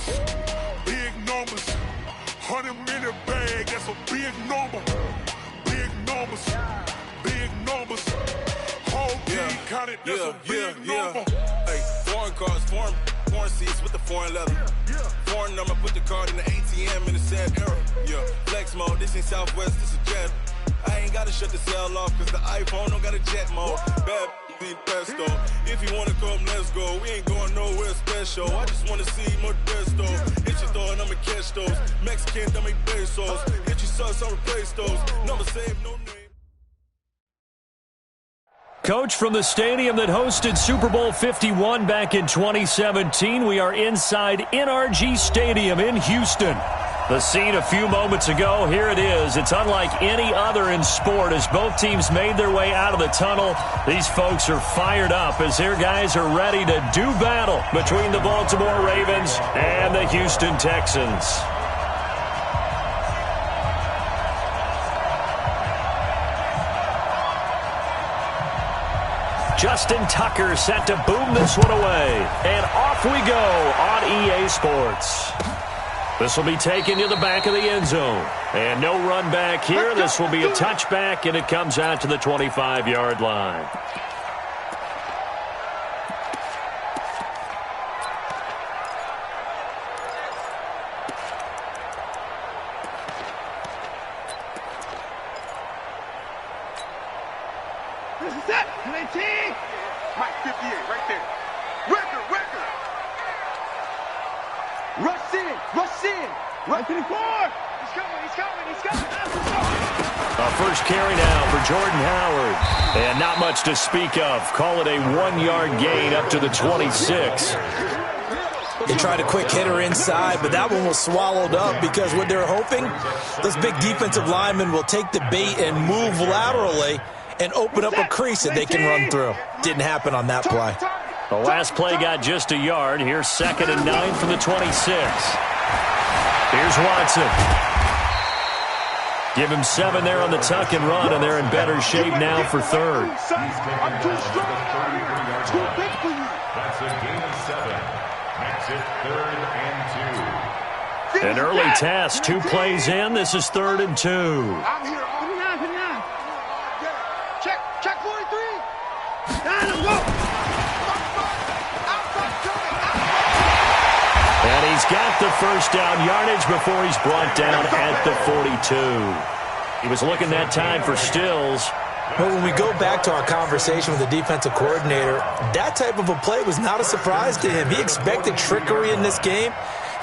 numbers, big numbers. 100 in the bag, that's a big number. Big numbers, big numbers. Whole team counted, that's a big number. Hey, foreign cars, foreign seats with the foreign leather. Foreign number, put the card in the ATM in the sad era. Yeah, flex mode, this ain't Southwest, this is Jet. I ain't gotta shut the cell off, cause the iPhone don't got a jet mode. Bad be pesto. If you wanna come, let's go. We ain't going nowhere special. I just wanna see more desto. Hit your door and I'ma catch those. Mexican, dummy pesos. Hit your sauce, I'll replace those. Number save, no name. Coach, from the stadium that hosted Super Bowl 51 back in 2017, we are inside NRG Stadium in Houston. The scene a few moments ago, here it is. It's unlike any other in sport as both teams made their way out of the tunnel. These folks are fired up as their guys are ready to do battle between the Baltimore Ravens and the Houston Texans. Justin Tucker set to boom this one away. And off we go on EA Sports. This will be taken to the back of the end zone. And no run back here. This will be a touchback, and it comes out to the 25-yard line. This is it. 19. Mike 58 right there. Record. Rush in. Right to the 4. He's coming. A first carry now for Jordan Howard. And not much to speak of. Call it a 1-yard gain up to the 26. They tried a quick hitter inside, but that one was swallowed up because what they're hoping, those big defensive linemen will take the bait and move laterally and open up a crease that they can run through. Didn't happen on that play. The last play got just a yard. Here's 2nd and 9 from the 26. Here's Watson. Give him 7 there on the tuck and run, and they're in better shape now for 3rd. I'm too strong. Too big for you. That's a gain of 7. Makes it 3rd and 2. An early test. 2 plays in. This is 3rd and 2. I'm here. Check 43. Let's go. And he's got the first down yardage before he's brought down at the 42. He was looking that time for Stills. But when we go back to our conversation with the defensive coordinator, that type of a play was not a surprise to him. He expected trickery in this game,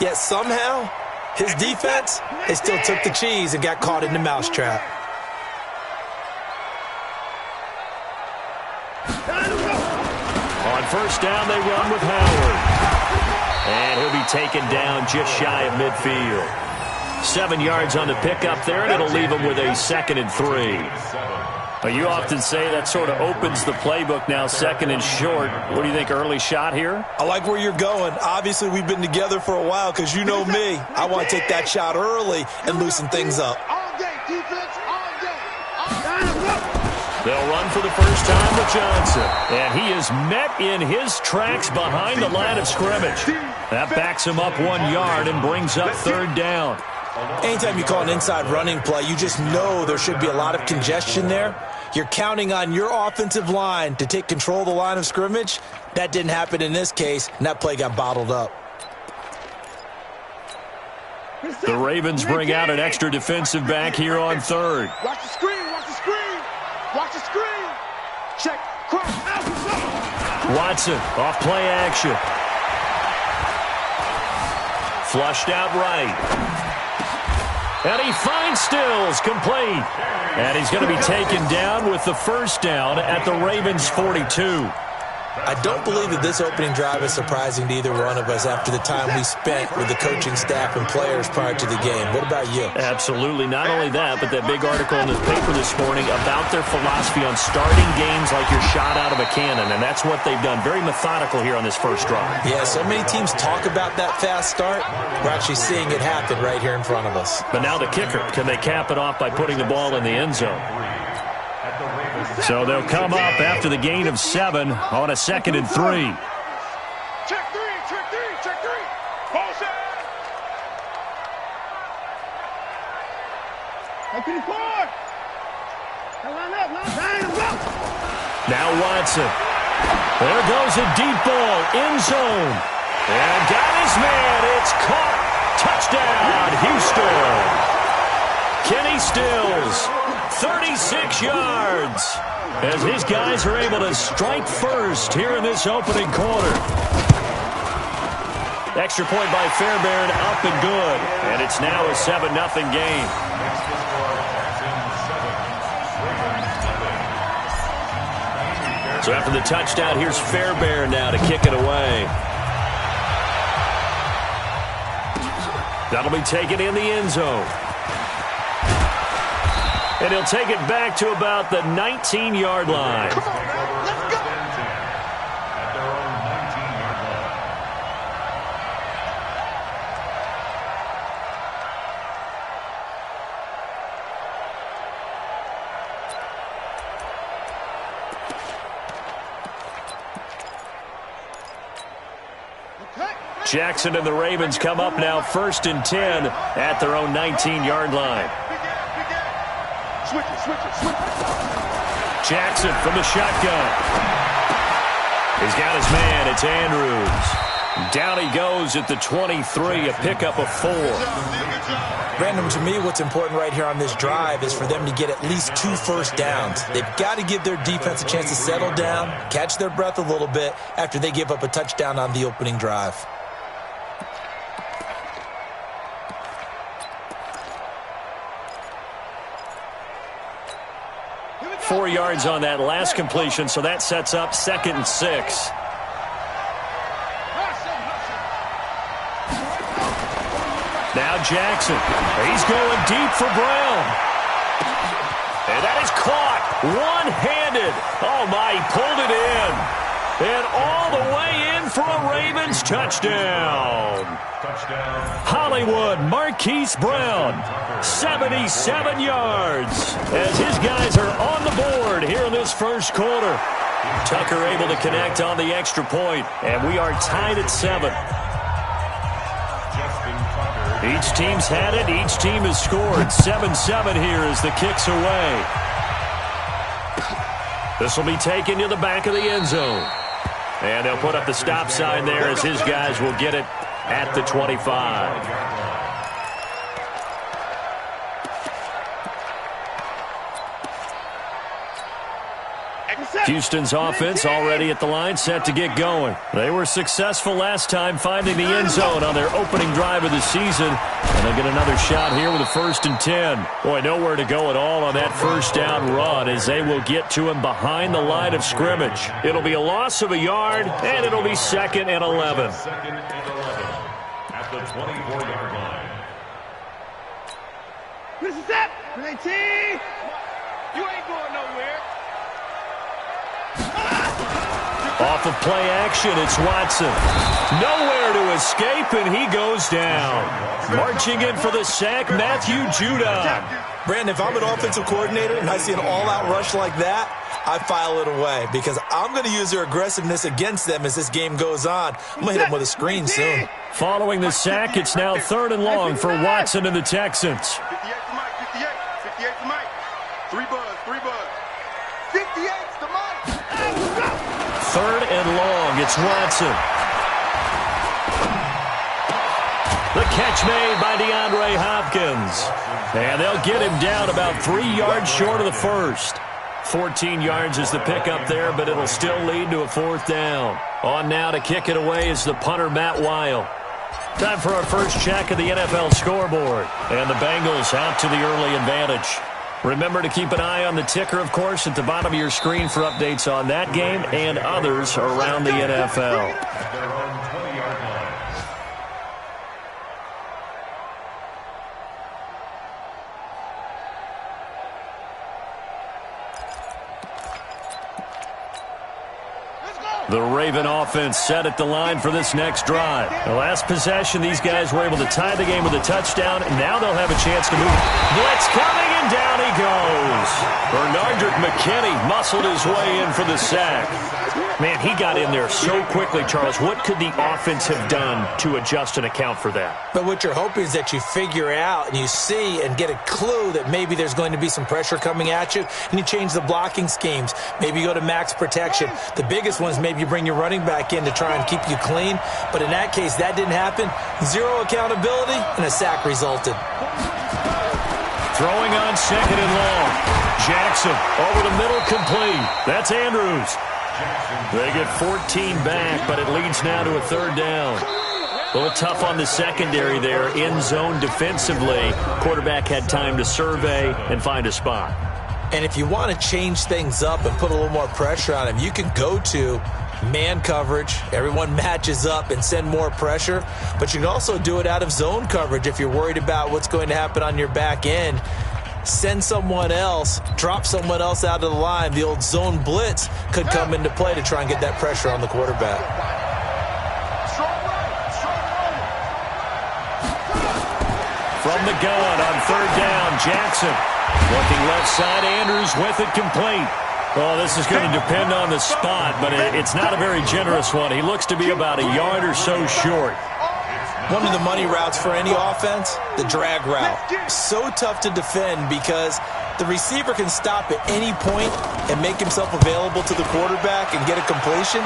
yet somehow his defense, they still took the cheese and got caught in the mousetrap. On first down, they run with Howard. And he'll be taken down just shy of midfield. 7 yards on the pickup there, and it'll leave him with a 2nd and 3. But you often say that sort of opens the playbook now, 2nd and short. What do you think, early shot here? I like where you're going. Obviously, we've been together for a while because you know me. I want to take that shot early and loosen things up. All day, defense, all day. They'll run for the first time with Johnson. And he is met in his tracks behind the line of scrimmage. That backs him up 1 yard and brings up 3rd down. Anytime you call an inside running play, you just know there should be a lot of congestion there. You're counting on your offensive line to take control of the line of scrimmage. That didn't happen in this case, and that play got bottled up. The Ravens bring out an extra defensive back here on 3rd. Watch the screen. Check. Cross. Watson off play action. Flushed out right. And he finds Stills, complete. And he's going to be taken down with the first down at the Ravens' 42. I don't believe that this opening drive is surprising to either one of us after the time we spent with the coaching staff and players prior to the game. What about you? Absolutely. Not only that, but that big article in the paper this morning about their philosophy on starting games like you're shot out of a cannon, and that's what they've done. Very methodical here on this first drive. Yeah, so many teams talk about that fast start. We're actually seeing it happen right here in front of us. But now the kicker. Can they cap it off by putting the ball in the end zone? So they'll come up after the gain of 7 on a 2nd and 3. Check three. Ball set. Now Watson. There goes a deep ball, end zone. And got his man. It's caught. Touchdown, Houston. Kenny Stills, 36 yards. As his guys are able to strike first here in this opening quarter. Extra point by Fairbairn, up and good. And it's now a 7-0 game. So after the touchdown, here's Fairbairn now to kick it away. That'll be taken in the end zone. And he'll take it back to about the 19-yard line. Come on, man. Let's go. At their own 19-yard line. Jackson and the Ravens come up now 1st and 10 at their own 19-yard line. Switch it. Jackson from the shotgun. He's got his man. It's Andrews. Down he goes at the 23, a pickup of 4. Brandon, to me, what's important right here on this drive is for them to get at least 2 first downs. They've got to give their defense a chance to settle down, catch their breath a little bit after they give up a touchdown on the opening drive. 4 yards on that last completion, so that sets up 2nd and 6. Now Jackson. He's going deep for Brown. And that is caught one-handed. Oh, my, he pulled it in. And all the way in for a Ravens touchdown. Hollywood Marquise Brown, 77 yards, as his guys are on the board here in this first quarter. Tucker able to connect on the extra point, and we are tied at 7. Each team's had it. Each team has scored. 7-7 here as the kick's away. This will be taken to the back of the end zone. And they'll put up the stop sign there as his guys will get it at the 25. Houston's offense already at the line, set to get going. They were successful last time finding the end zone on their opening drive of the season. And they'll get another shot here with a 1st and 10. Boy, nowhere to go at all on that first down run as they will get to him behind the line of scrimmage. It'll be a loss of a yard, and it'll be 2nd and 11. 2nd and 11 at the 24-yard line. This is it. 19. You ain't going nowhere. Off of play action, it's Watson. Nowhere to escape, and he goes down. Marching in for the sack, Matthew Judon. Brandon, if I'm an offensive coordinator and I see an all-out rush like that, I file it away because I'm going to use their aggressiveness against them as this game goes on. I'm going to hit them with a screen soon. Following the sack, it's now 3rd and long for Watson and the Texans. 58 to Mike, 58 to Mike. 3 buzz. 58 to Mike. 3rd and long, it's Watson. The catch made by DeAndre Hopkins. And they'll get him down about 3 yards short of the first. 14 yards is the pickup there, but it'll still lead to a 4th down. On now to kick it away is the punter, Matt Weil. Time for our first check of the NFL scoreboard. And the Bengals out to the early advantage. Remember to keep an eye on the ticker, of course, at the bottom of your screen for updates on that game and others around the NFL. The Raven offense set at the line for this next drive. The last possession, these guys were able to tie the game with a touchdown, and now they'll have a chance to move. Blitz coming, and And down he goes. Bernardrick McKinney muscled his way in for the sack. Man, he got in there so quickly, Charles. What could the offense have done to adjust and account for that? But what you're hoping is that you figure out and you see and get a clue that maybe there's going to be some pressure coming at you, and you change the blocking schemes. Maybe you go to max protection. The biggest one is maybe you bring your running back in to try and keep you clean. But in that case, that didn't happen. Zero accountability, and a sack resulted. Throwing on second and long. Jackson over the middle, complete. That's Andrews. They get 14 back, but it leads now to a third down. A little tough on the secondary there. In zone defensively. Quarterback had time to survey and find a spot. And if you want to change things up and put a little more pressure on him, you can go to man coverage. Everyone matches up and send more pressure. But you can also do it out of zone coverage if you're worried about what's going to happen on your back end. Send someone else, drop someone else out of the line. The old zone blitz could come into play to try and get that pressure on the quarterback. From the gun on third down, Jackson. Looking left side, Andrews with it, complete. Well, this is going to depend on the spot, but it's not a very generous one. He looks to be about a yard or so short. One of the money routes for any offense, the drag route. So tough to defend because the receiver can stop at any point and make himself available to the quarterback and get a completion.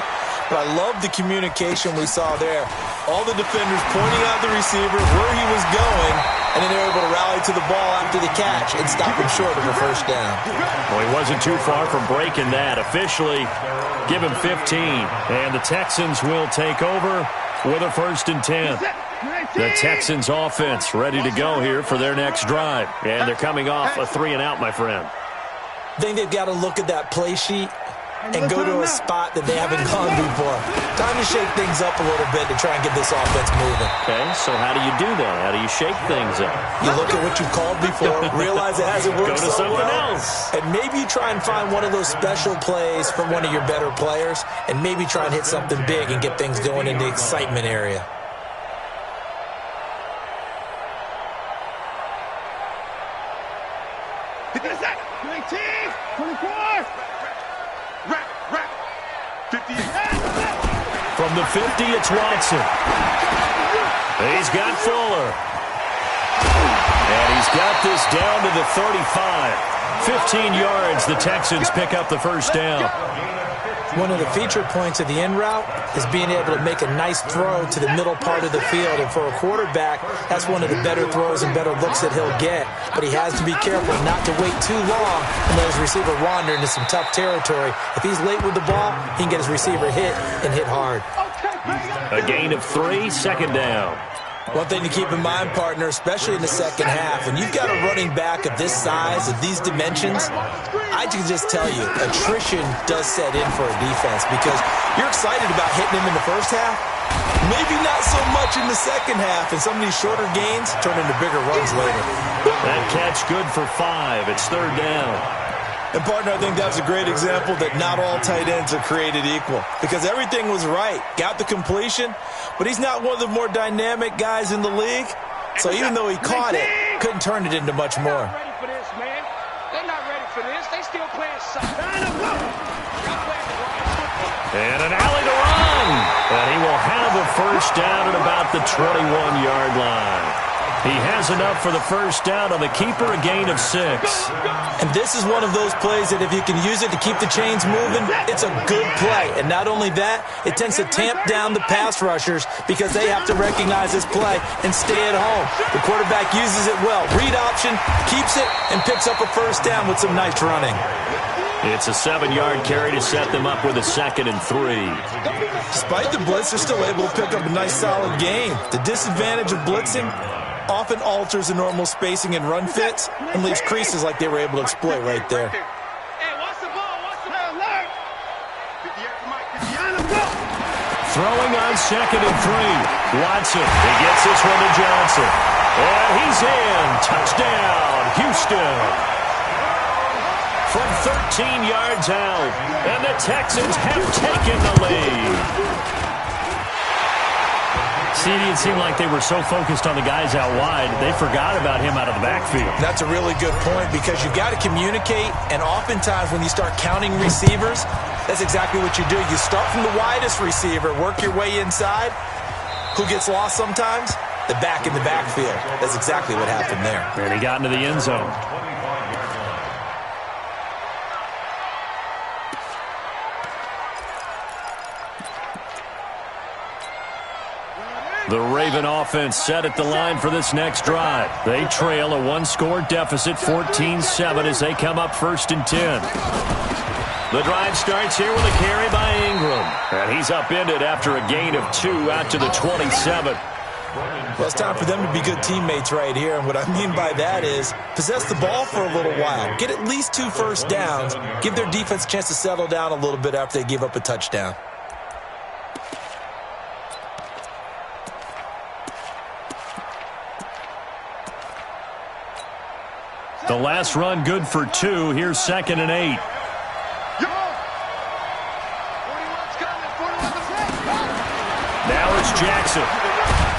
But I love the communication we saw there. All the defenders pointing out the receiver, where he was going, and then they were able to rally to the ball after the catch and stop him short of a first down. Well, he wasn't too far from breaking that. Officially, give him 15. And the Texans will take over with a 1st and 10. The Texans offense ready to go here for their next drive. And they're coming off a 3-and-out, my friend. I think they've got to look at that play sheet and go to a spot that they haven't gone before. Time to shake things up a little bit to try and get this offense moving. Okay, so how do you do that? How do you shake things up? You look at what you've called before, realize it hasn't worked Go to so something well, else. and maybe you try and find one of those special plays from one of your better players, and maybe try and hit something big and get things going in the excitement area. Hit that sack. 19, 24. Rack. 50. From the 50, it's Watson. He's got Fuller. And he's got this down to the 35. 15 yards, the Texans pick up the first down. One of the feature points of the in route is being able to make a nice throw to the middle part of the field. And for a quarterback, that's one of the better throws and better looks that he'll get. But he has to be careful not to wait too long and let his receiver wander into some tough territory. If he's late with the ball, he can get his receiver hit and hit hard. A gain of 3, second down. One thing to keep in mind, partner, especially in the second half, when you've got a running back of this size, of these dimensions, I can just tell you, attrition does set in for a defense because you're excited about hitting him in the first half, maybe not so much in the second half, and some of these shorter gains turn into bigger runs later. That catch good for 5. It's third down. And, partner, I think that's a great example that not all tight ends are created equal because everything was right. Got the completion, but he's not one of the more dynamic guys in the league. So even though he caught it, couldn't turn it into much more. They're not ready for this, man. They're not ready for this. They still playing soccer. And an alley to run. And he will have a first down at about the 21-yard line. He has enough for the first down on the keeper, a gain of 6. And this is one of those plays that if you can use it to keep the chains moving, it's a good play. And not only that, it tends to tamp down the pass rushers because they have to recognize this play and stay at home. The quarterback uses it well. Read option, keeps it, and picks up a first down with some nice running. It's a 7-yard carry to set them up with a 2nd and 3. Despite the blitz, they're still able to pick up a nice solid gain. The disadvantage of blitzing often alters the normal spacing and run fits and leaves creases like they were able to exploit right there. Hey, watch the ball. Watch the ball. Alert. Throwing on 2nd and 3. Watson, he gets this one to Johnson. And he's in. Touchdown, Houston. From 13 yards out, and the Texans have taken the lead. See, it seemed like they were so focused on the guys out wide, they forgot about him out of the backfield. That's a really good point because you've got to communicate, and oftentimes when you start counting receivers, that's exactly what you do. You start from the widest receiver, work your way inside. Who gets lost sometimes? The back in the backfield. That's exactly what happened there. And he got into the end zone. The Raven offense set at the line for this next drive. They trail a one-score deficit, 14-7, as they come up 1st and 10. The drive starts here with a carry by Ingram. And he's upended after a gain of 2 out to the 27. Well, it's time for them to be good teammates right here. And what I mean by that is possess the ball for a little while. Get at least 2 first downs. Give their defense a chance to settle down a little bit after they give up a touchdown. The last run good for 2. Here's 2nd and 8. Now it's Jackson.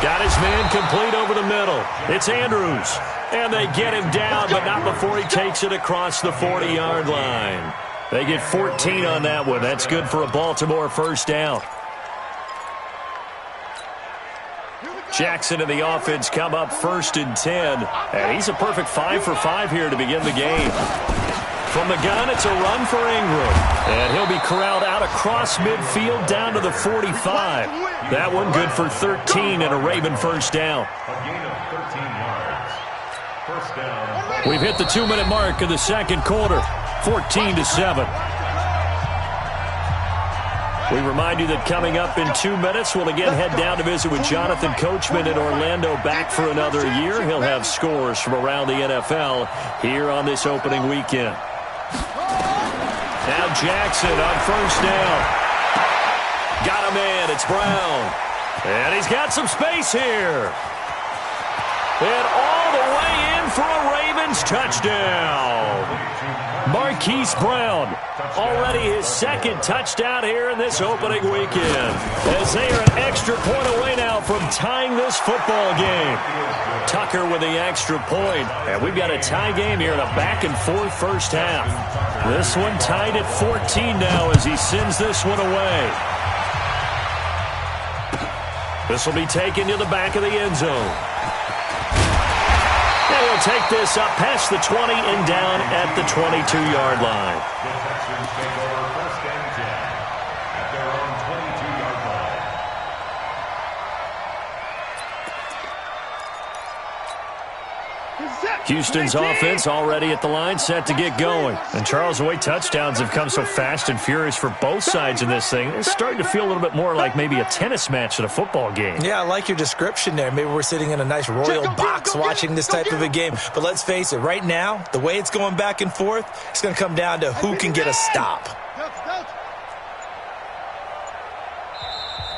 Got his man complete over the middle. It's Andrews. And they get him down, but not before he takes it across the 40-yard line. They get 14 on that one. That's good for a Baltimore first down. Jackson and the offense come up 1st and 10. And he's a perfect 5 for 5 here to begin the game. From the gun, it's a run for Ingram. And he'll be corralled out across midfield down to the 45. That one good for 13 and a Raven first down. A gain of 13 yards. First down. We've hit the 2-minute mark of the second quarter, 14-7. We remind you that coming up in 2 minutes, we'll again head down to visit with Jonathan Coachman in Orlando, back for another year. He'll have scores from around the NFL here on this opening weekend. Now Jackson on first down. Got a man, it's Brown. And he's got some space here. And all the way in for a Ravens touchdown. Marquise Brown, already his 2nd touchdown here in this opening weekend, as they are an extra point away now from tying this football game. Tucker with the extra point, and we've got a tie game here in a back-and-forth first half. This one tied at 14 now as he sends this one away. This will be taken to the back of the end zone. And he'll take this up past the 20 and down at the 22-yard line. The Texans take over 1st and 10 at their own 22-yard line. Houston's offense already at the line, set to get going. And Charles, the way touchdowns have come so fast and furious for both sides in this thing, it's starting to feel a little bit more like maybe a tennis match at a football game. Yeah, I like your description there. Maybe we're sitting in a nice royal box watching this type of a game. But let's face it, right now, the way it's going back and forth, it's going to come down to who can get a stop.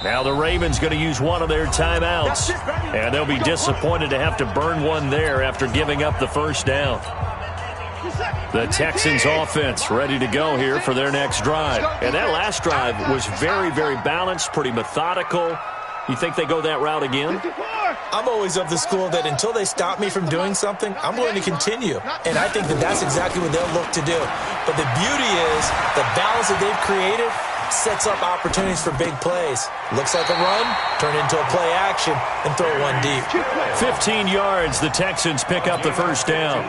Now the Ravens going to use one of their timeouts, and they'll be disappointed to have to burn one there after giving up the first down. The Texans offense ready to go here for their next drive. And that last drive was very, very balanced, pretty methodical. You think they go that route again? I'm always of the school that until they stop me from doing something, I'm going to continue. And I think that that's exactly what they'll look to do. But the beauty is the balance that they've created sets up opportunities for big plays. Looks like a run, turn into a play action, and throw one deep. 15 yards, the Texans pick up the first down.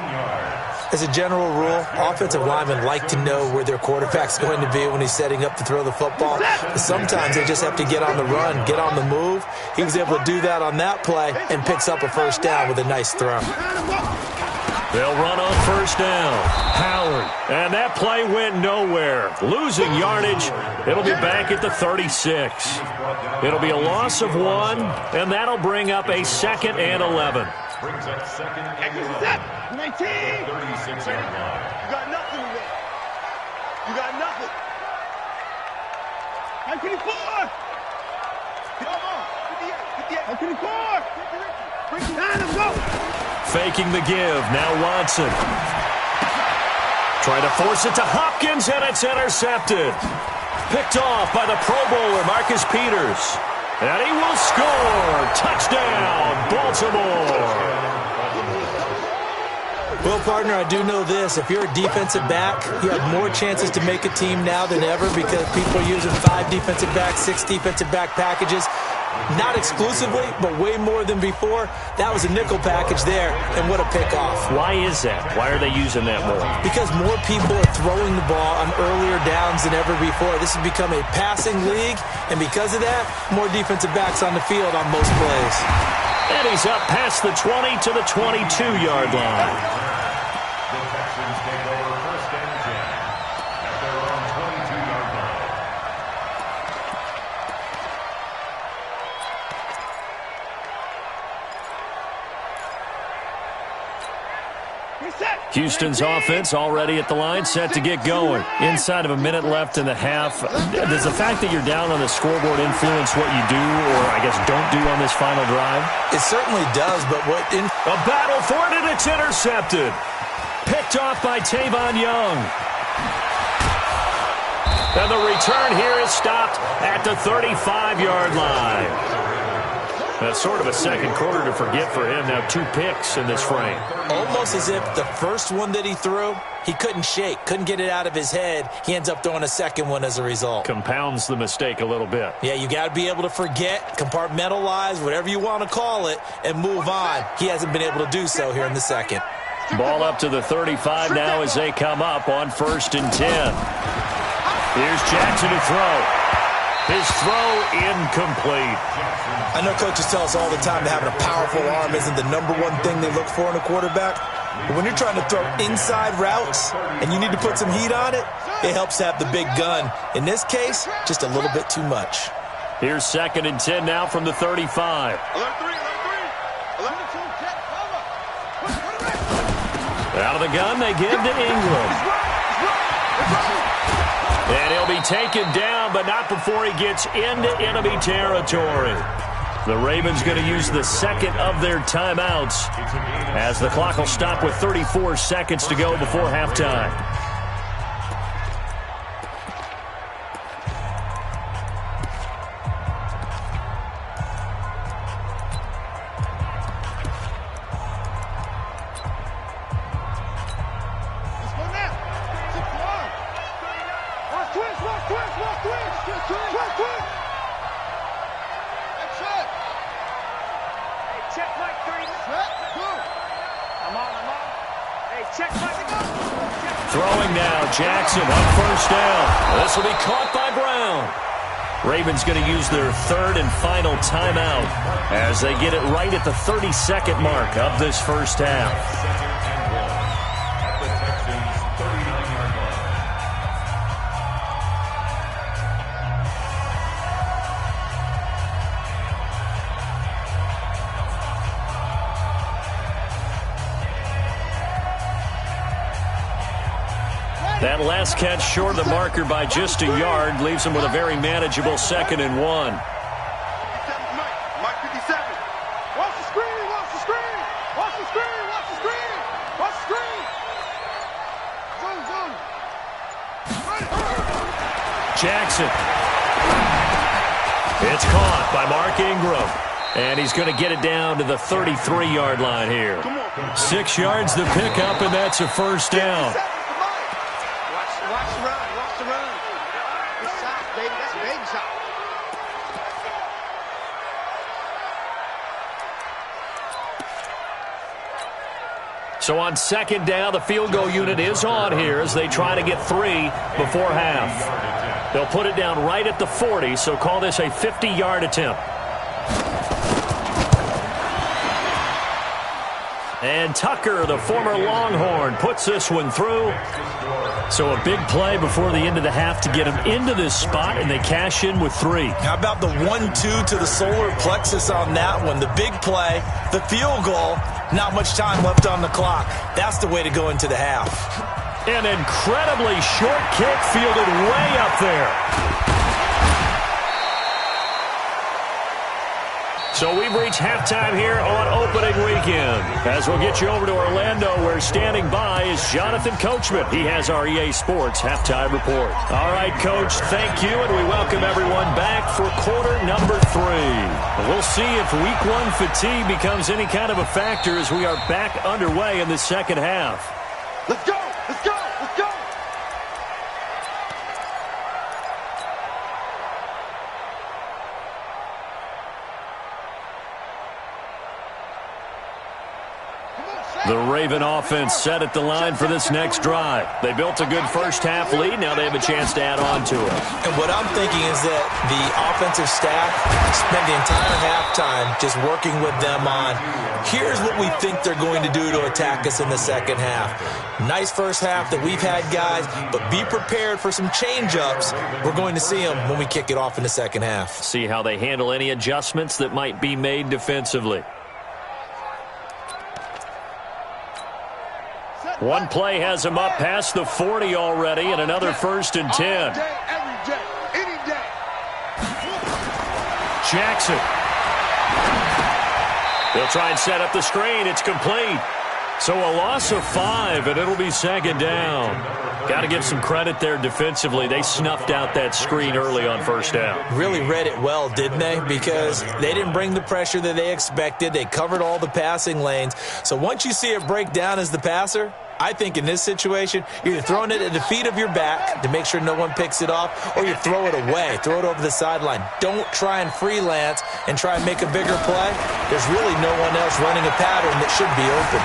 As a general rule, offensive linemen like to know where their quarterback's going to be when he's setting up to throw the football. But sometimes they just have to get on the run, get on the move. He was able to do that on that play and picks up a first down with a nice throw. They'll run on first down. Howard. And that play went nowhere. Losing yardage. It'll be back at the 36. It'll be a loss of 1, and that'll bring up a 2nd and 11. Brings up 2nd and 11. 19. 36-yard line. You got nothing today. You got nothing. 19-4. Come on. 58. 19-4. Bring it down. Let's go. Faking the give. Now Watson. Trying to force it to Hopkins, and it's intercepted. Picked off by the Pro Bowler, Marcus Peters. And he will score. Touchdown, Baltimore. Well, partner, I do know this. If you're a defensive back, you have more chances to make a team now than ever because people are using 5 defensive backs, 6 defensive back packages. Not exclusively, but way more than before. That was a nickel package there, and what a pickoff. Why is that? Why are they using that more? Because more people are throwing the ball on earlier downs than ever before. This has become a passing league, and because of that, more defensive backs on the field on most plays. And he's up past the 20 to the 22-yard line. The Texans take over 1st and 10 at their own 22-yard line. Houston's offense already at the line, set to get going. Inside of a minute left in the half. Does the fact that you're down on the scoreboard influence what you do, or I guess don't do on this final drive? It certainly does, but A battle for it, and it's intercepted. Picked off by Tavon Young. And the return here is stopped at the 35-yard line. That's sort of a second quarter to forget for him. Now 2 picks in this frame. Almost as if the first one that he threw, he couldn't shake, couldn't get it out of his head. He ends up throwing a second one as a result. Compounds the mistake a little bit. Yeah, you got to be able to forget, compartmentalize, whatever you want to call it, and move on. He hasn't been able to do so here in the second. Ball up to the 35 now as they come up on 1st and 10. Here's Jackson to throw. His throw incomplete. I know coaches tell us all the time that having a powerful arm isn't the #1 thing they look for in a quarterback. But when you're trying to throw inside routes and you need to put some heat on it, it helps to have the big gun. In this case, just a little bit too much. Here's 2nd and 10 now from the 35. Out of the gun, they give to Ingram. And he'll be taken down, but not before he gets into enemy territory. The Ravens going to use the second of their timeouts as the clock will stop with 34 seconds to go before halftime. Throwing now, Jackson on 1st down. This will be caught by Brown. Ravens going to use their 3rd and final timeout as they get it right at the 32nd mark of this first half. That last catch short of the marker by just a yard leaves him with a very manageable 2nd and 1. Mike 57. Watch the screen, watch the screen. Watch the screen, watch the screen. Watch the screen. Zoom. Jackson. It's caught by Mark Ingram. And he's going to get it down to the 33-yard line here. 6 yards to pick up, and that's a 1st down. So on 2nd down, the field goal unit is on here as they try to get 3 before half. They'll put it down right at the 40, so call this a 50-yard attempt. And Tucker, the former Longhorn, puts this one through. So a big play before the end of the half to get him into this spot, and they cash in with 3. How about the 1-2 to the solar plexus on that one? The big play, the field goal, not much time left on the clock. That's the way to go into the half. An incredibly short kick fielded way up there. So we've reached halftime here on opening weekend. As we'll get you over to Orlando, where standing by is Jonathan Coachman. He has our EA Sports halftime report. All right, Coach, thank you, and we welcome everyone back for quarter number 3. We'll see if week 1 fatigue becomes any kind of a factor as we are back underway in the second half. Let's go! Let's go! Let's go! The Raven offense set at the line for this next drive. They built a good first-half lead. Now they have a chance to add on to it. And what I'm thinking is that the offensive staff spent the entire halftime just working with them on, here's what we think they're going to do to attack us in the second half. Nice first half that we've had, guys, but be prepared for some change-ups. We're going to see them when we kick it off in the second half. See how they handle any adjustments that might be made defensively. One play has him up past the 40 already, and another 1st and 10. All day, every day, any day. Jackson. They'll try and set up the screen. It's complete. So a loss of 5, and it'll be second down. Got to give some credit there defensively. They snuffed out that screen early on first down. Really read it well, didn't they? Because they didn't bring the pressure that they expected. They covered all the passing lanes. So once you see it break down as the passer, I think in this situation, you're throwing it at the feet of your back to make sure no one picks it off, or you throw it away, throw it over the sideline. Don't try and freelance and try and make a bigger play. There's really no one else running a pattern that should be open.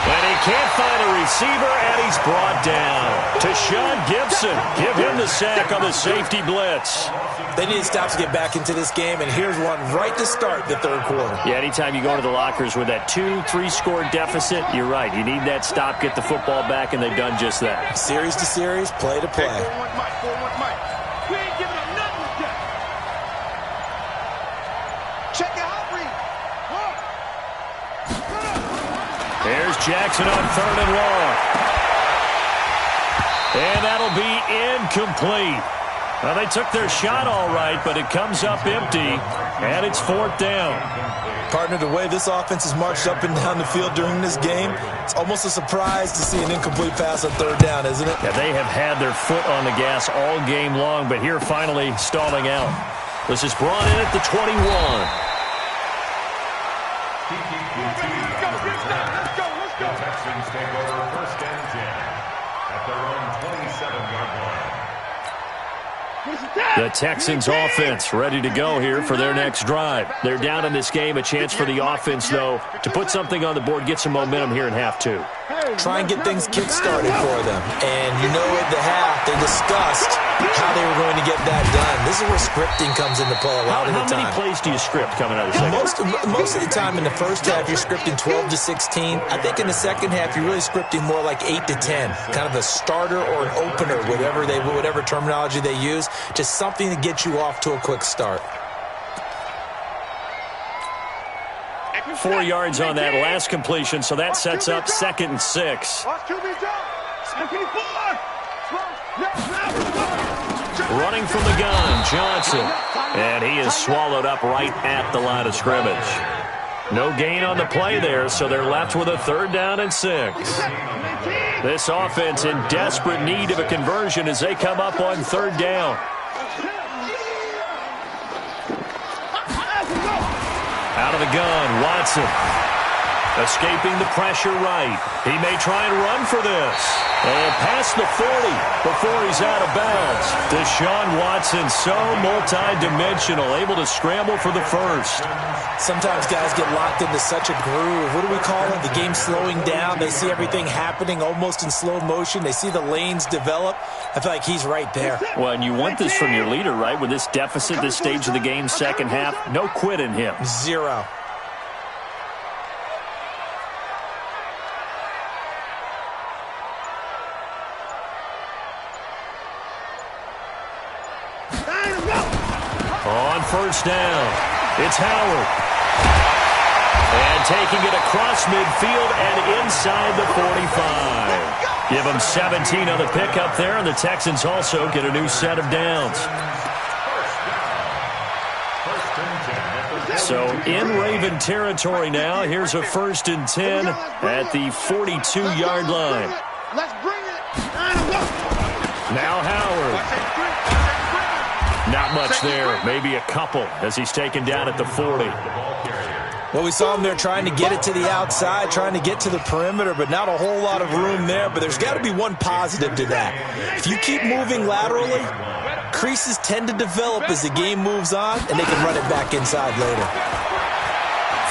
And he can't find a receiver, and he's brought down. To Sean Gibson. Give him the sack on the safety blitz. They need to stop to get back into this game, and here's one right to start the third quarter. Yeah, anytime you go to the lockers with that 2-3 score deficit, you're right. You need that stop, get the football back, and they've done just that. Series to series, play to play. 4-1 Mike, 4-1 Mike. We ain't giving up nothing with that. Check your hot read. There's Jackson on 3rd and long. And that'll be incomplete. Well, they took their shot all right, but it comes up empty, and it's 4th down. Partner, the way this offense has marched up and down the field during this game, it's almost a surprise to see an incomplete pass on 3rd down, isn't it? Yeah, they have had their foot on the gas all game long, but here finally stalling out. This is brought in at the 21. The Texans take over 1st and 10 at their own 27-yard line. The Texans offense ready to go here for their next drive. They're down in this game. A chance for the offense, though, to put something on the board, get some momentum here in half 2. Try and get things kick-started for them. And you know at the half, they discussed how they were going to get that done. This is where scripting comes into play a lot of the time. How many plays do you script coming out of the second? Most of the time in the first half, you're scripting 12 to 16. I think in the second half, you're really scripting more like 8 to 10. Kind of a starter or an opener, whatever terminology they use. Just something to get you off to a quick start. 4 yards on that last completion, so that sets up 2nd and 6. Running from the gun, Johnson. And he is swallowed up right at the line of scrimmage. No gain on the play there, so they're left with a 3rd down and 6. This offense in desperate need of a conversion as they come up on 3rd down. Out of the gun, Watson. Escaping the pressure right. He may try and run for this. And past the 40 before he's out of bounds. Deshaun Watson, so multi-dimensional, able to scramble for the first. Sometimes guys get locked into such a groove. What do we call it? The game slowing down. They see everything happening almost in slow motion. They see the lanes develop. I feel like he's right there. Well, and you want this from your leader, right? With this deficit, this stage of the game, second half, no quit in him. 0. On 1st down, it's Howard. And taking it across midfield and inside the 45. Give them 17 on the pickup there, and the Texans also get a new set of downs. So in Raven territory now. Here's a 1st and 10 at the 42-yard line. Let's bring it. Now Howard. Not much there. Maybe a couple as he's taken down at the 40. Well, we saw him there trying to get it to the outside, trying to get to the perimeter, but not a whole lot of room there. But there's got to be one positive to that. If you keep moving laterally, creases tend to develop as the game moves on, and they can run it back inside later.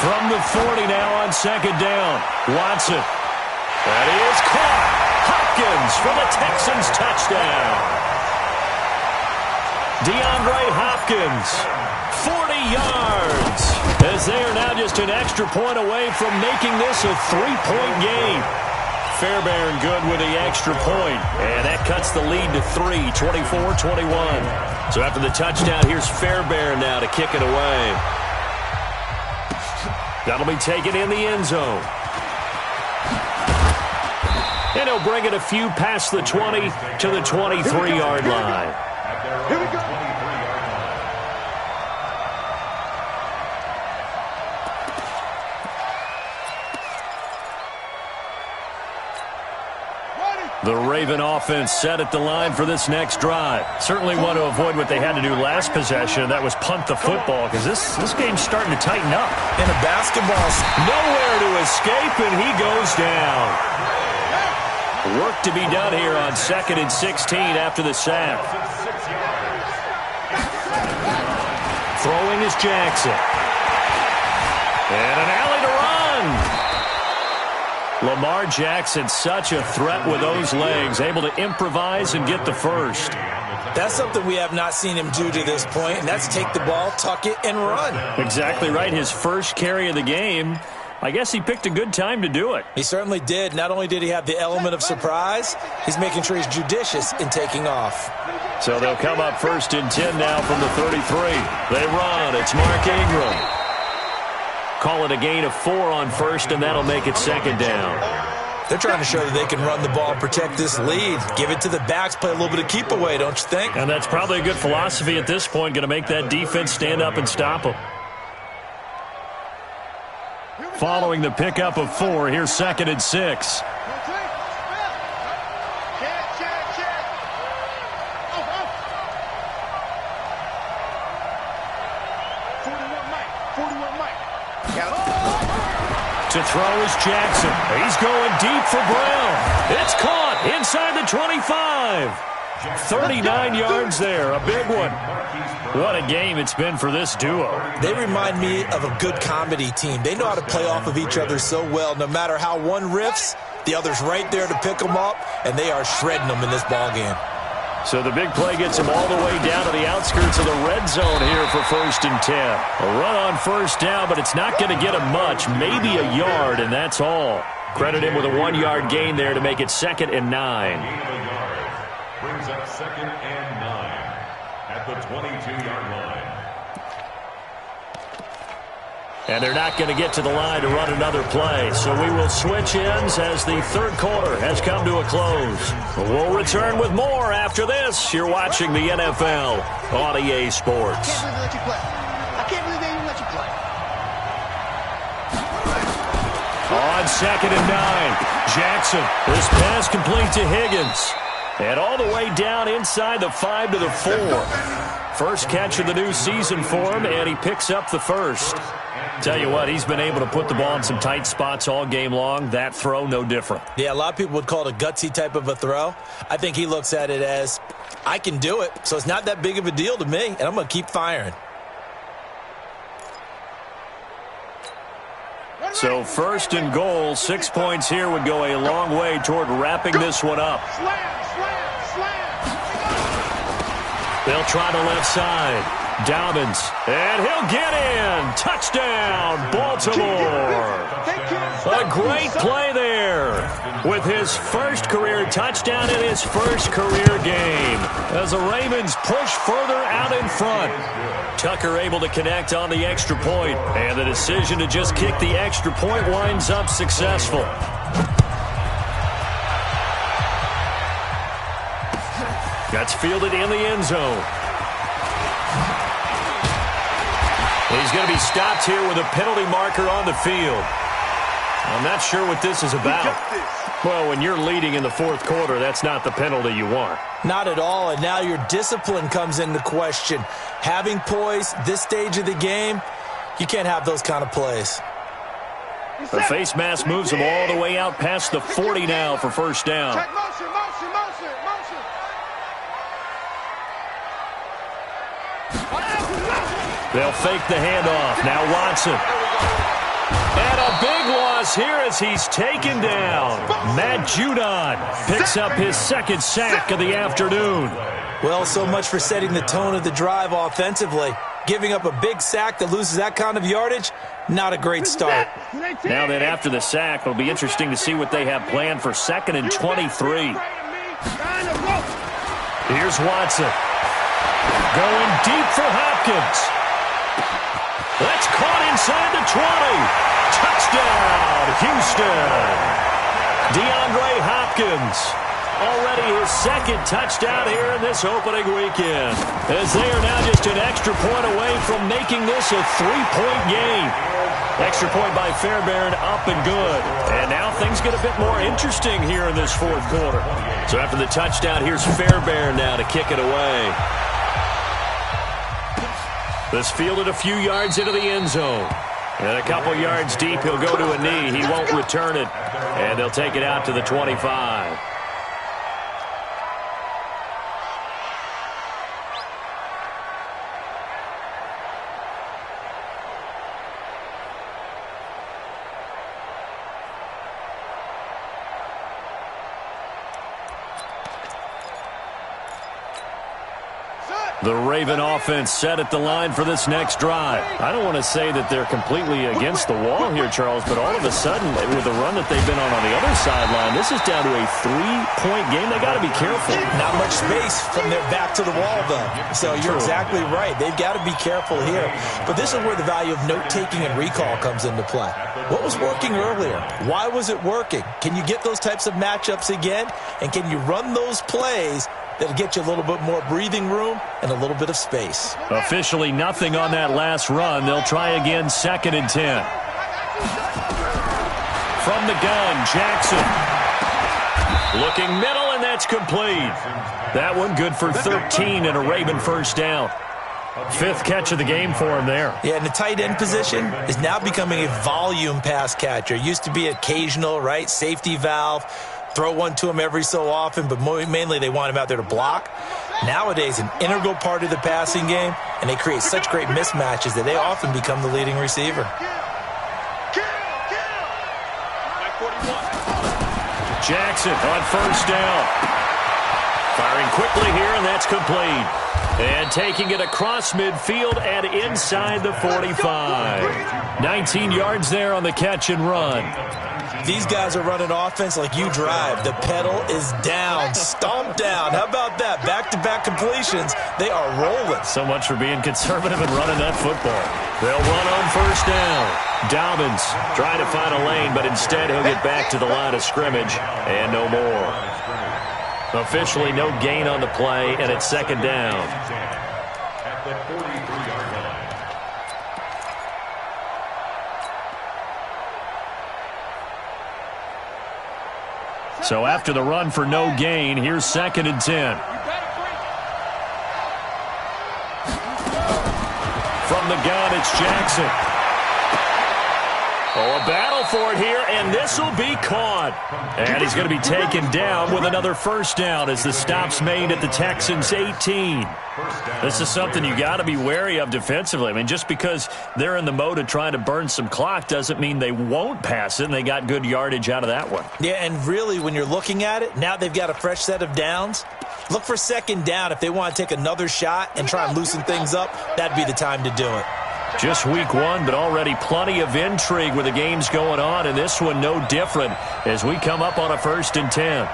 From the 40 now on 2nd down. Watson. That is caught. Hopkins for the Texans touchdown. DeAndre Hopkins, 40 yards. As they are now just an extra point away from making this a 3-point game. Fairbairn good with the extra point. And that cuts the lead to 3, 24-21. So after the touchdown, here's Fairbairn now to kick it away. That'll be taken in the end zone. And he'll bring it a few past the 20 to the 23-yard line. Here we go. The Raven offense set at the line for this next drive. Certainly want to avoid what they had to do last possession. That was punt the football because this game's starting to tighten up. In a basketball, nowhere to escape, and he goes down. Work to be done here on 2nd and 16 after the sack. Throwing is Jackson. And an alley to run. Lamar Jackson, such a threat with those legs, able to improvise and get the first. That's something we have not seen him do to this point, and that's take the ball, tuck it, and run. Exactly right. His first carry of the game. I guess he picked a good time to do it. He certainly did. Not only did he have the element of surprise, he's making sure he's judicious in taking off. So they'll come up 1st and 10 now from the 33. They run. It's Mark Ingram. Call it a gain of 4 on 1st, and that'll make it 2nd down. They're trying to show that they can run the ball and protect this lead. Give it to the backs, play a little bit of keep away, don't you think? And that's probably a good philosophy at this point, going to make that defense stand up and stop them. Following the pickup of 4, here's 2nd and 6. To throw is Jackson. He's going deep for Brown. It's caught inside the 25. 39 yards there, a big one. What a game it's been for this duo. They remind me of a good comedy team. They know how to play off of each other so well. No matter how one riffs, the other's right there to pick them up, and they are shredding them in this ball game. So the big play gets him all the way down to the outskirts of the red zone here for 1st and 10. A run on 1st down, but it's not going to get him much, maybe a yard, and that's all. Credit him with a 1-yard gain there to make it 2nd and 9. Brings up 2nd and 9 at the 22-yard line. And they're not going to get to the line to run another play. So we will switch ends as the 3rd quarter has come to a close. We'll return with more after this. You're watching the NFL on EA Sports. I can't believe they even let you play. On 2nd and 9, Jackson. This pass complete to Higgins. And all the way down inside the 5 to the 4. First catch of the new season for him, and he picks up the first. Tell you what, he's been able to put the ball in some tight spots all game long. That throw, no different. Yeah, a lot of people would call it a gutsy type of a throw. I think he looks at it as, I can do it, so it's not that big of a deal to me, and I'm going to keep firing. So 1st and goal, 6 points here would go a long way toward wrapping this one up. They'll try the left side. Dobbins, and he'll get in. Touchdown, Baltimore. A great play there with his first career touchdown in his first career game as the Ravens push further out in front. Tucker able to connect on the extra point, and the decision to just kick the extra point winds up successful. That's fielded in the end zone. He's going to be stopped here with a penalty marker on the field. I'm not sure what this is about. Well, when you're leading in the fourth quarter, that's not the penalty you want. Not at all, and now your discipline comes into question. Having poise this stage of the game, you can't have those kind of plays. The face mask moves him all the way out past the 40 now for first down. Check motion. They'll fake the handoff. Now Watson. And a big loss here as he's taken down. Matt Judon picks up his second sack of the afternoon. Well, so much for setting the tone of the drive offensively. Giving up a big sack that loses that kind of yardage, not a great start. Now that after the sack, it'll be interesting to see what they have planned for 2nd and 23. Here's Watson. Going deep for Hopkins. That's caught inside the 20. Touchdown, Houston. DeAndre Hopkins. Already his second touchdown here in this opening weekend. As they are now just an extra point away from making this a 3-point game. Extra point by Fairbairn, up and good. And now things get a bit more interesting here in this fourth quarter. So after the touchdown, here's Fairbairn now to kick it away. This fielded a few yards into the end zone. And a couple yards deep, he'll go to a knee. He won't return it. And they'll take it out to the 25. The Raven offense set at the line for this next drive. I don't want to say that they're completely against the wall here, Charles, but all of a sudden, with the run that they've been on the other sideline, this is down to a 3-point game. They got to be careful. Not much space from their back to the wall, though. So you're exactly right. They've got to be careful here. But this is where the value of note-taking and recall comes into play. What was working earlier? Why was it working? Can you get those types of matchups again? And can you run those plays that'll get you a little bit more breathing room and a little bit of space? Officially nothing on that last run. They'll try again, 2nd and 10. From the gun, Jackson. Looking middle, and that's complete. That one good for 13 and a Raven first down. 5th catch of the game for him there. Yeah, and the tight end position is now becoming a volume pass catcher. It used to be occasional, right? Safety valve. Throw one to him every so often, but mainly they want him out there to block. Nowadays, an integral part of the passing game, and they create such great mismatches that they often become the leading receiver. Jackson on first down. Firing quickly here, and that's complete. And taking it across midfield and inside the 45. 19 yards there on the catch and run. These guys are running offense like you drive. The pedal is down, stomped down. How about that? Back-to-back completions. They are rolling. So much for being conservative and running that football. They'll run on first down. Dobbins trying to find a lane, but instead he'll get back to the line of scrimmage and no more. Officially no gain on the play, and it's 2nd down. At the 43-yard line. So after the run for no gain, here's 2nd and 10. From the gun, it's Jackson. Oh, a battle for it here, and this will be caught. And he's going to be taken down with another first down as the stop's made at the Texans' 18. This is something you got to be wary of defensively. I mean, just because they're in the mode of trying to burn some clock doesn't mean they won't pass it, and they got good yardage out of that one. Yeah, and really, when you're looking at it, now they've got a fresh set of downs. Look for 2nd down if they want to take another shot and try and loosen things up. That'd be the time to do it. Just week 1, but already plenty of intrigue with the games going on, and this one no different as we come up on a 1st and 10.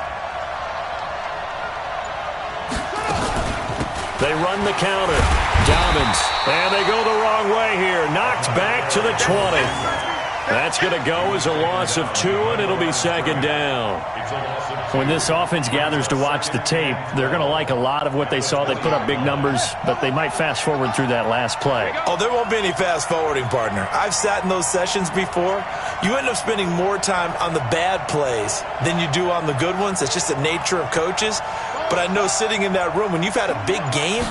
They run the counter. Dobbins, and they go the wrong way here. Knocked back to the 20. That's going to go as a loss of 2, and it'll be second down. When this offense gathers to watch the tape, they're going to like a lot of what they saw. They put up big numbers, but they might fast forward through that last play. Oh, there won't be any fast forwarding, partner. I've sat in those sessions before. You end up spending more time on the bad plays than you do on the good ones. It's just the nature of coaches. But I know sitting in that room, when you've had a big game,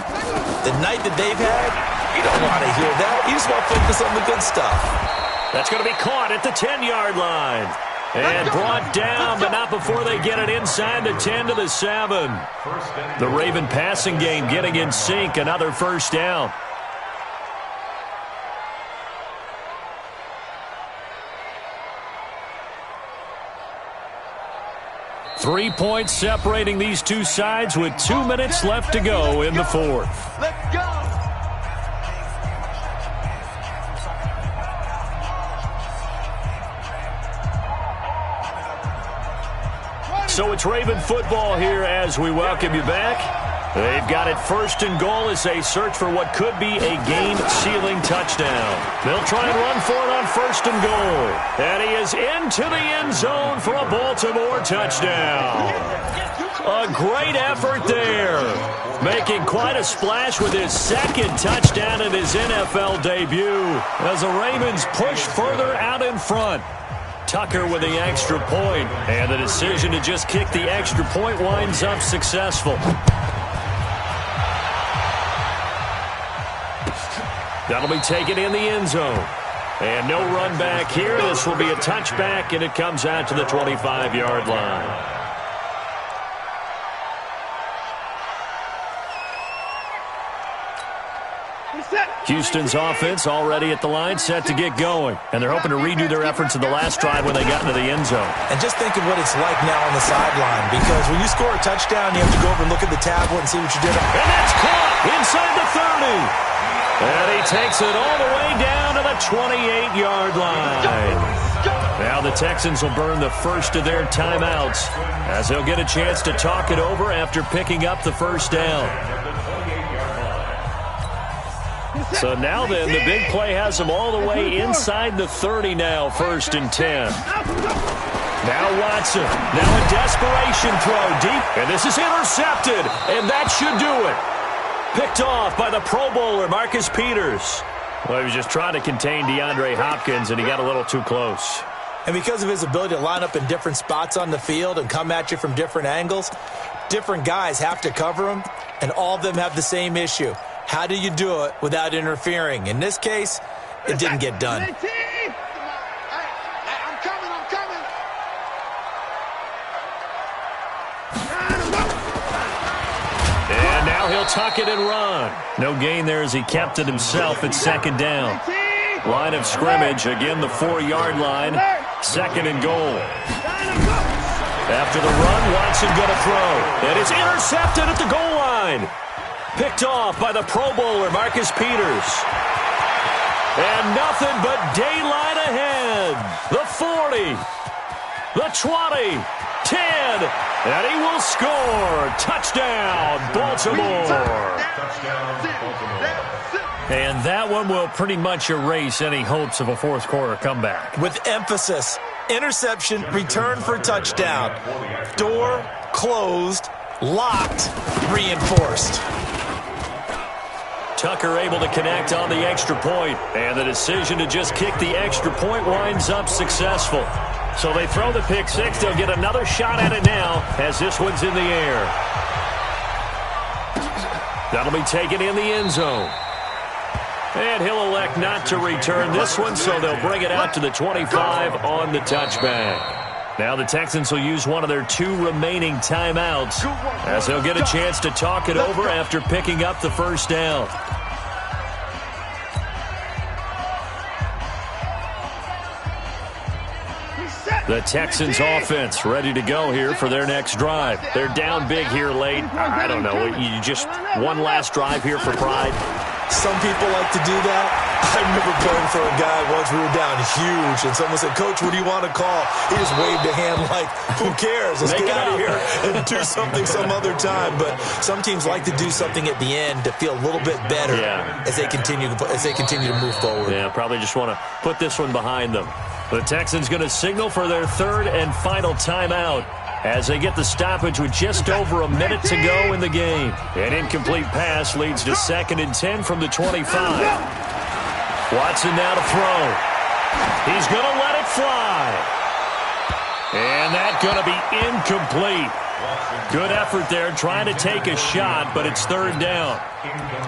the night that they've had, you don't want to hear that. You just want to focus on the good stuff. That's going to be caught at the 10-yard line. And brought down, but not before they get it inside the 10 to the 7. The Raven passing game getting in sync. Another first down. Three points separating these two sides with 2 minutes left to go in the fourth. Let's go. So it's Raven football here as we welcome you back. They've got it first and goal as they search for what could be a game-sealing touchdown. They'll try and run for it on first and goal. And he is into the end zone for a Baltimore touchdown. A great effort there. Making quite a splash with his second touchdown in his NFL debut as the Ravens push further out in front. Tucker with the extra point, and the decision to just kick the extra point winds up successful. That'll be taken in the end zone. And no run back here. This will be a touchback, and it comes out to the 25-yard line. Houston's offense already at the line, set to get going. And they're hoping to redo their efforts in the last drive when they got into the end zone. And just think of what it's like now on the sideline, because when you score a touchdown, you have to go over and look at the tablet and see what you did. And that's caught inside the 30. And he takes it all the way down to the 28-yard line. Now the Texans will burn the first of their timeouts as they'll get a chance to talk it over after picking up the first down. So now then, the big play has them all the way inside the 30 now, first and 10. Now Watson, now a desperation throw deep, and this is intercepted, and that should do it. Picked off by the Pro Bowler, Marcus Peters. Well, he was just trying to contain DeAndre Hopkins, and he got a little too close. And because of his ability to line up in different spots on the field and come at you from different angles, different guys have to cover him, and all of them have the same issue. How do you do it without interfering? In this case, it didn't get done. I'm coming. And now he'll tuck it and run. No gain there as he kept it himself at second down. Line of scrimmage, again the 4-yard line. Second and goal. After the run, Watson going to throw. And it's intercepted at the goal line. Picked off by the Pro Bowler, Marcus Peters. And nothing but daylight ahead. The 40, the 20, 10, and he will score. Touchdown, Baltimore. And that one will pretty much erase any hopes of a fourth quarter comeback. With emphasis, interception, return for touchdown. Door closed, locked, reinforced. Tucker able to connect on the extra point, and the decision to just kick the extra point winds up successful. So they throw the pick six. They'll get another shot at it now as this one's in the air. That'll be taken in the end zone. And he'll elect not to return this one, so they'll bring it out to the 25 on the touchback. Now the Texans will use one of their 2 remaining timeouts as they'll get a chance to talk it over after picking up the first down. The Texans offense ready to go here for their next drive. They're down big here late. I don't know. You just one last drive here for pride. Some people like to do that. I remember playing for a guy once. We were down huge, and someone said, "Coach, what do you want to call?" He just waved a hand like, "Who cares? Let's get out of here and do something some other time." But some teams like to do something at the end to feel a little bit better as they continue to move forward. Yeah, probably just want to put this one behind them. The Texans going to signal for their third and final timeout as they get the stoppage with just over a minute to go in the game. An incomplete pass leads to 2nd and 10 from the 25. Watson now to throw. He's going to let it fly. And that's going to be incomplete. Good effort there trying to take a shot, but it's 3rd down.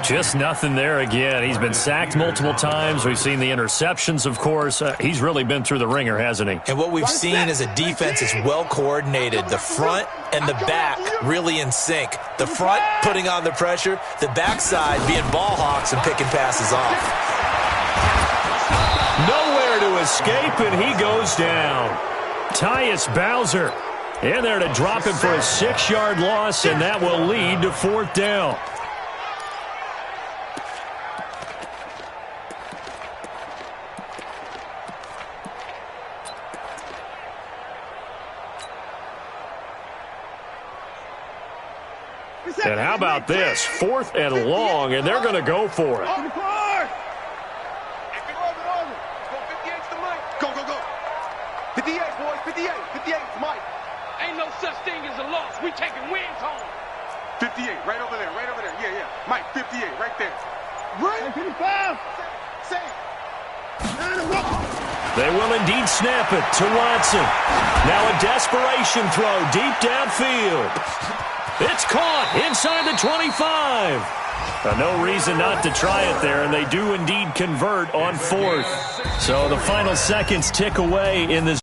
Just nothing there again. He's been sacked multiple times. We've seen the interceptions, of course. He's really been through the ringer, hasn't he? And what we've seen is a defense that's well coordinated. The front and the back really in sync. The front putting on the pressure, the backside being ball hawks and picking passes off. Nowhere to escape, and he goes down. Tyus Bowser in there to drop him for a 6-yard loss, and that will lead to 4th down. And how about this? 4th and long, and they're going to go for it. Go, go, go. 58, boys, 58. 58, Mike. Ain't no such thing as a loss. We taking wins home. 58, right over there, right over there. Yeah, yeah. Mike, 58, right there. Right. 55. Say. They will indeed snap it to Watson. Now a desperation throw deep downfield. It's caught inside the 25. No reason not to try it there, and they do indeed convert on 4th. So the final seconds tick away in this